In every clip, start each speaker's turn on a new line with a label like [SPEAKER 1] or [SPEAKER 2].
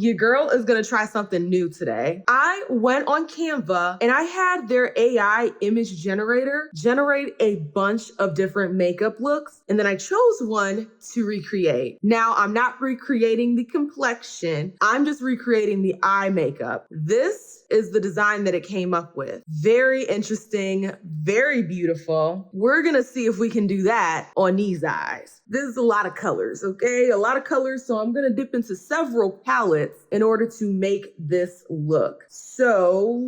[SPEAKER 1] your girl is gonna try something new today. I went on Canva and I had their AI image generator generate a bunch of different makeup looks, and then I chose one to recreate. Now, I'm not recreating the complexion, I'm just recreating the eye makeup. This is the design that it came up with. Very interesting, very beautiful. We're gonna see if we can do that on these eyes. This is a lot of colors, okay? A lot of colors, so I'm gonna dip into several palettes in order to make this look. So,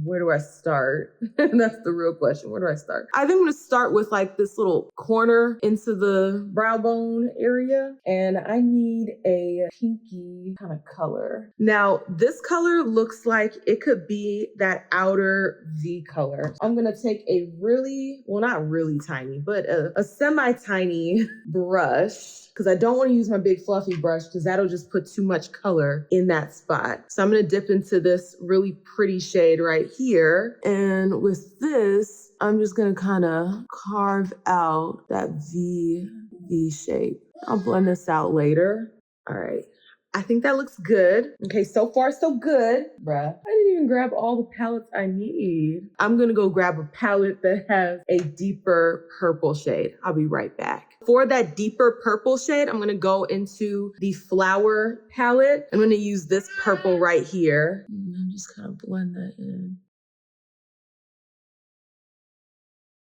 [SPEAKER 1] where do I start? That's the real question. Where do I start? I think I'm gonna start with like this little corner into the brow bone area. And I need a pinky kind of color. Now, this color looks like it could be that outer V color. I'm gonna take a really, well, not really tiny, but a semi-tiny brush, because I don't want to use my big fluffy brush because that'll just put too much color in that spot. So I'm going to dip into this really pretty shade right here. And with this, I'm just going to kind of carve out that V shape. I'll blend this out later. All right. I think that looks good. Okay, so far so good. Bruh, I didn't even grab all the palettes I need. I'm gonna go grab a palette that has a deeper purple shade. I'll be right back. For that deeper purple shade, I'm gonna go into the Flower palette. I'm gonna use this purple right here. And then just kind of blend that in.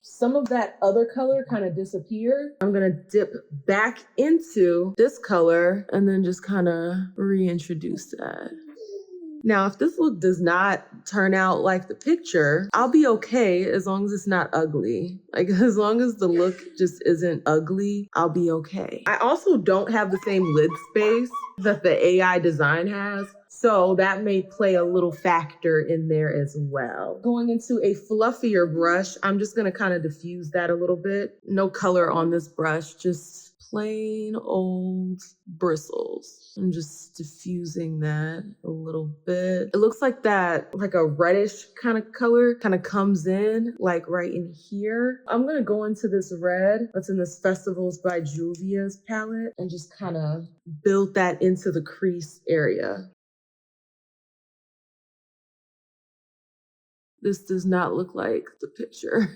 [SPEAKER 1] Some of that other color kind of disappeared. I'm gonna dip back into this color and then just kind of reintroduce that. Now, if this look does not turn out like the picture, I'll be okay as long as it's not ugly. Like, as long as the look just isn't ugly, I'll be okay. I also don't have the same lid space that the AI design has, so that may play a little factor in there as well. Going into a fluffier brush, I'm just gonna kind of diffuse that a little bit. No color on this brush, just plain old bristles. I'm just diffusing that a little bit. It looks like that, like a reddish kind of color kind of comes in like right in here. I'm gonna go into this red that's in this Festivals by Juvia's palette and just kind of build that into the crease area. This does not look like the picture,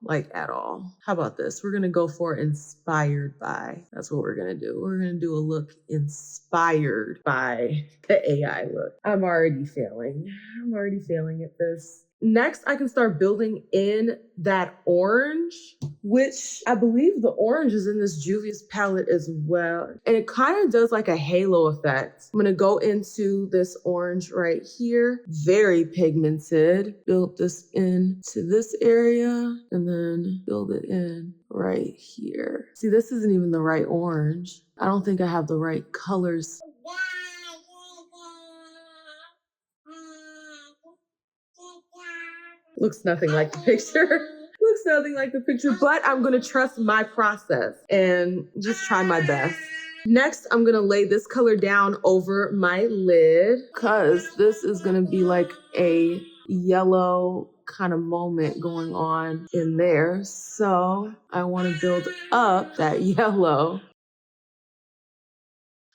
[SPEAKER 1] like at all. How about this? We're gonna go for inspired by. That's what we're gonna do. We're gonna do a look inspired by the AI look. I'm already failing. I'm already failing at this. Next, I can start building in that orange, which I believe the orange is in this Juvia's palette as well. And it kind of does like a halo effect. I'm gonna go into this orange right here, very pigmented. Build this into this area and then build it in right here. See, this isn't even the right orange. I don't think I have the right colors. Looks nothing like the picture. Looks nothing like the picture, but I'm gonna trust my process and just try my best. Next, I'm gonna lay this color down over my lid because this is gonna be like a yellow kind of moment going on in there. So I wanna build up that yellow.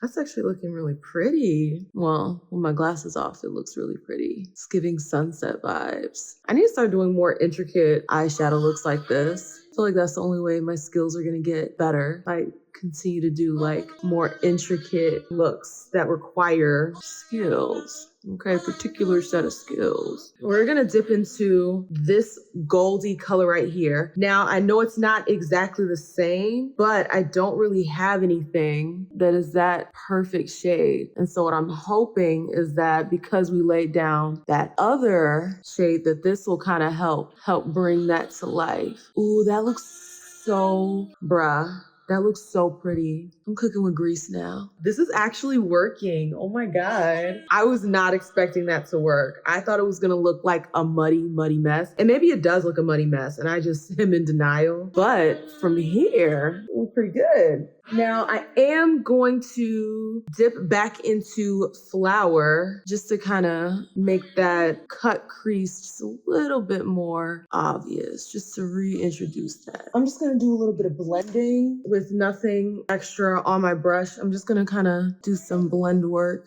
[SPEAKER 1] That's actually looking really pretty. Well, with my glasses off, it looks really pretty. It's giving sunset vibes. I need to start doing more intricate eyeshadow looks like this. I feel like that's the only way my skills are gonna get better. I continue to do like more intricate looks that require skills. Okay, particular set of skills. We're gonna dip into this goldy color right here. Now, I know it's not exactly the same, but I don't really have anything that is that perfect shade. And so what I'm hoping is that because we laid down that other shade, that this will kind of help bring that to life. Ooh, that looks so, bruh. That looks so pretty. I'm cooking with grease now. This is actually working. Oh my God. I was not expecting that to work. I thought it was gonna look like a muddy mess. And maybe it does look a muddy mess and I just am in denial. But from here, it was pretty good. Now I am going to dip back into Flower just to kind of make that cut crease just a little bit more obvious, just to reintroduce that. I'm just gonna do a little bit of blending with nothing extra on my brush. I'm just gonna kind of do some blend work.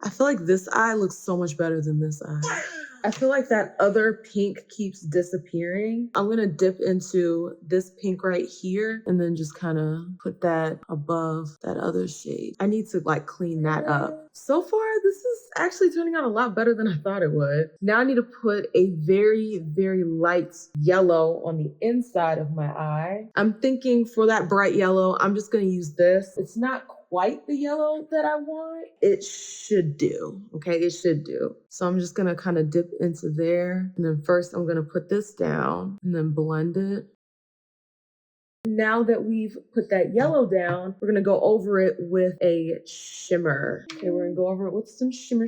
[SPEAKER 1] I feel like this eye looks so much better than this eye. I feel like that other pink keeps disappearing. I'm gonna dip into this pink right here and then just kind of put that above that other shade. I need to like clean that up. So far, this is actually turning out a lot better than I thought it would. Now I need to put a very, very light yellow on the inside of my eye. I'm thinking for that bright yellow, I'm just gonna use this. It's not quite the yellow that I want. It should do, okay? It should do. So I'm just gonna kind of dip into there. And then first I'm gonna put this down and then blend it. Now that we've put that yellow down, we're gonna go over it with a shimmer. Okay, we're gonna go over it with some shimmer.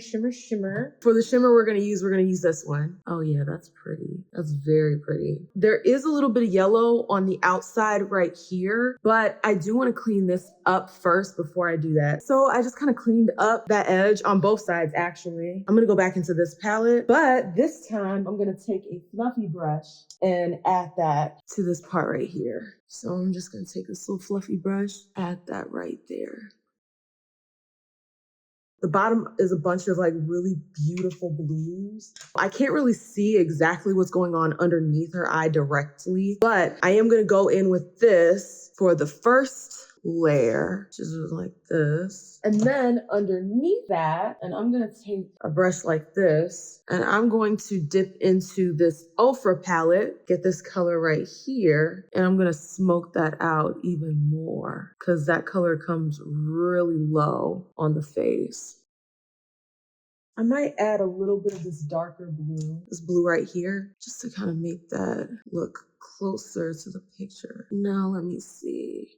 [SPEAKER 1] For the shimmer we're gonna use this one. Oh yeah, that's pretty. That's very pretty. There is a little bit of yellow on the outside right here, but I do wanna clean this up first before I do that. So I just kind of cleaned up that edge on both sides actually. I'm gonna go back into this palette, but this time I'm gonna take a fluffy brush and add that to this part right here. So I'm just gonna take this little fluffy brush, add that right there. The bottom is a bunch of like really beautiful blues. I can't really see exactly what's going on underneath her eye directly, but I am gonna go in with this for the first layer, which is like this. And then underneath that, and I'm gonna take a brush like this, and I'm going to dip into this Ofra palette, get this color right here, and I'm gonna smoke that out even more because that color comes really low on the face. I might add a little bit of this darker blue, this blue right here, just to kind of make that look closer to the picture. Now let me see.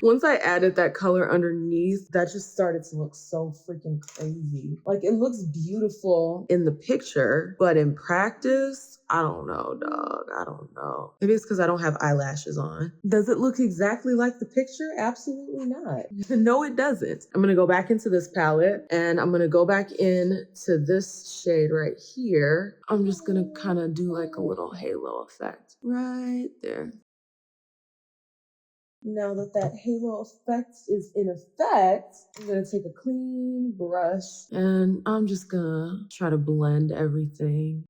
[SPEAKER 1] Once I added that color underneath, that just started to look so freaking crazy. Like it looks beautiful in the picture, but in practice, I don't know, dog. I don't know. Maybe it's because I don't have eyelashes on. Does it look exactly like the picture? Absolutely not. No, it doesn't. I'm gonna go back into this palette and I'm gonna go back into this shade right here. I'm just gonna kind of do like a little halo effect right there. Now that that halo effect is in effect, I'm gonna take a clean brush and I'm just gonna try to blend everything.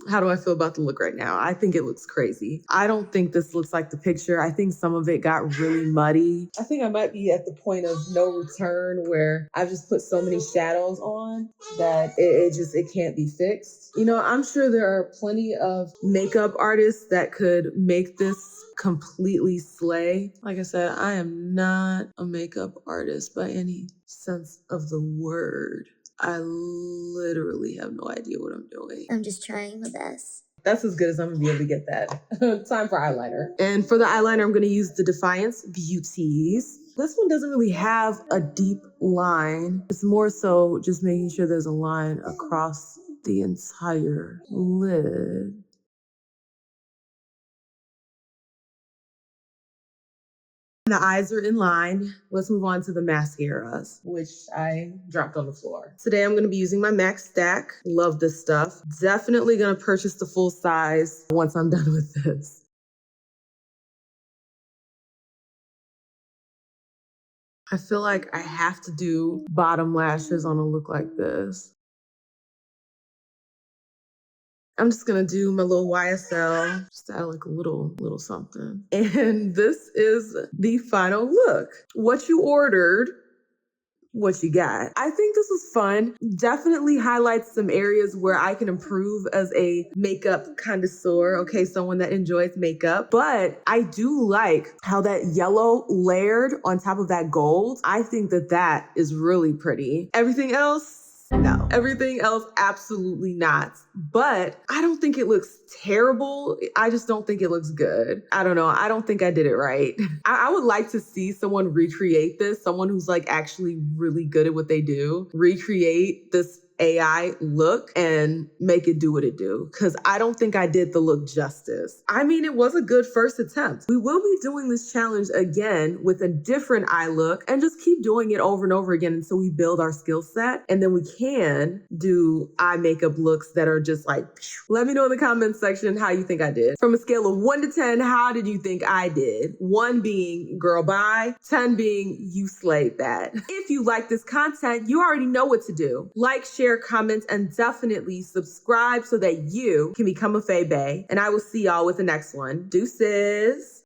[SPEAKER 1] How do I feel about the look right now? I think it looks crazy. I don't think this looks like the picture. I think some of it got really muddy. I think I might be at the point of no return where I've just put so many shadows on that it can't be fixed. You know, I'm sure there are plenty of makeup artists that could make this completely slay. Like I said, I am not a makeup artist by any sense of the word. I literally have no idea what I'm doing.
[SPEAKER 2] I'm just trying my best.
[SPEAKER 1] That's as good as I'm gonna be able to get that. Time for eyeliner. And for the eyeliner, I'm gonna use the Defiance Beauties. This one doesn't really have a deep line. It's more so just making sure there's a line across the entire lid. The eyes are in line. Let's move on to the mascaras, which I dropped on the floor. Today I'm going to be using my MAC Stack. Love this stuff. Definitely going to purchase the full size once I'm done with this. I feel like I have to do bottom lashes on a look like this. I'm just gonna do my little YSL, just add like a little something. And this is the final look. What you ordered, what you got. I think this was fun. Definitely highlights some areas where I can improve as a makeup connoisseur, okay, someone that enjoys makeup. But I do like how that yellow layered on top of that gold. I think that that is really pretty. Everything else, no. Everything else, absolutely not. But I don't think it looks terrible. I just don't think it looks good. I don't know. I don't think I did it right. I would like to see someone recreate this, someone who's like actually really good at what they do, recreate this AI look and make it do what it do, because I don't think I did the look justice. I mean, it was a good first attempt. We will be doing this challenge again with a different eye look and just keep doing it over and over again until we build our skill set, and then we can do eye makeup looks that are just like, phew. Let me know in the comments section how you think I did. From a scale of 1 to 10, how did you think I did? 1 being girl bye, 10 being you slayed that. If you like this content, you already know what to do. Like, share, comment, and definitely subscribe so that you can become a Faye Bae. And I will see y'all with the next one. Deuces.